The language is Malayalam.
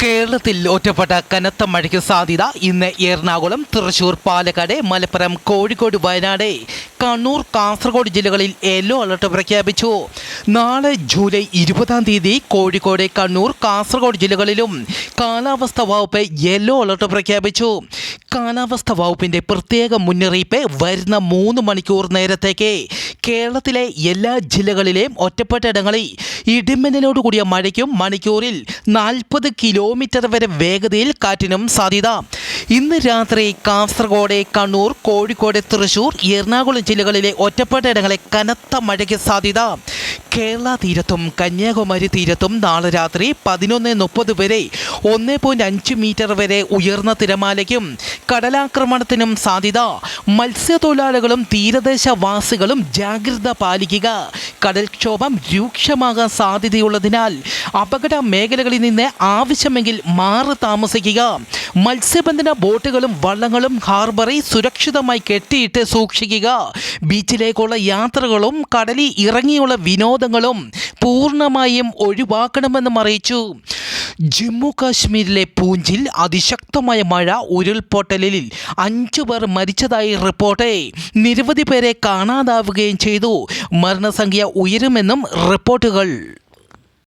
കേരളത്തിൽ ഒറ്റപ്പെട്ട കനത്ത മഴയ്ക്ക് സാധ്യത. ഇന്ന് എറണാകുളം, തൃശൂർ, പാലക്കാട്, മലപ്പുറം, കോഴിക്കോട്, വയനാട്, കണ്ണൂർ, കാസർഗോഡ് ജില്ലകളിൽ യെല്ലോ അലർട്ട് പ്രഖ്യാപിച്ചു. നാളെ ജൂലൈ 20-ാം തീയതി കോഴിക്കോട്, കണ്ണൂർ, കാസർഗോഡ് ജില്ലകളിലും കാലാവസ്ഥാ വകുപ്പ് യെല്ലോ അലർട്ട് പ്രഖ്യാപിച്ചു. കാലാവസ്ഥാ വകുപ്പിന്റെ പ്രത്യേക മുന്നറിയിപ്പ് വരുന്ന 3 മണിക്കൂർ നേരത്തേക്ക് കേരളത്തിലെ എല്ലാ ജില്ലകളിലെയും ഒറ്റപ്പെട്ട ഇടങ്ങളിൽ ഇടിമിന്നലോടുകൂടിയ മഴയ്ക്കും മണിക്കൂറിൽ 40 കിലോമീറ്റർ വരെ വേഗതയിൽ കാറ്റിനും സാധ്യത. ഇന്ന് രാത്രി കാസർഗോഡ്, കണ്ണൂർ, കോഴിക്കോട്, തൃശൂർ, എറണാകുളം ജില്ലകളിലെ ഒറ്റപ്പെട്ട ഇടങ്ങളിൽ കനത്ത മഴയ്ക്ക് സാധ്യത. കേരള തീരത്തും കന്യാകുമാരി തീരത്തും നാളെ രാത്രി 11:30 വരെ 1.5 മീറ്റർ വരെ ഉയർന്ന തിരമാലയ്ക്കും കടലാക്രമണത്തിനും സാധ്യത. മത്സ്യത്തൊഴിലാളികളും തീരദേശവാസികളും ജാഗ്രത പാലിക്കുക. കടൽക്ഷോഭം രൂക്ഷമാകാൻ സാധ്യതയുള്ളതിനാൽ അപകട മേഖലകളിൽ നിന്ന് ആവശ്യമെങ്കിൽ മാറി താമസിക്കുക. മത്സ്യബന്ധന ബോട്ടുകളും വള്ളങ്ങളും ഹാർബറിൽ സുരക്ഷിതമായി കെട്ടിയിട്ട് സൂക്ഷിക്കുക. ബീച്ചിലേക്കുള്ള യാത്രകളും കടലിൽ ഇറങ്ങിയുള്ള വിനോദങ്ങളും പൂർണ്ണമായും ഒഴിവാക്കണമെന്നും അറിയിച്ചു. ജമ്മു കാശ്മീരിലെ പൂഞ്ചിൽ അതിശക്തമായ മഴ ഉരുൾപൊട്ടലിൽ 5 പേർ മരിച്ചതായി റിപ്പോർട്ട്. നിരവധി പേരെ കാണാതാവുകയും ചെയ്തു. മരണസംഖ്യ ഉയരുമെന്നും റിപ്പോർട്ടുകൾ.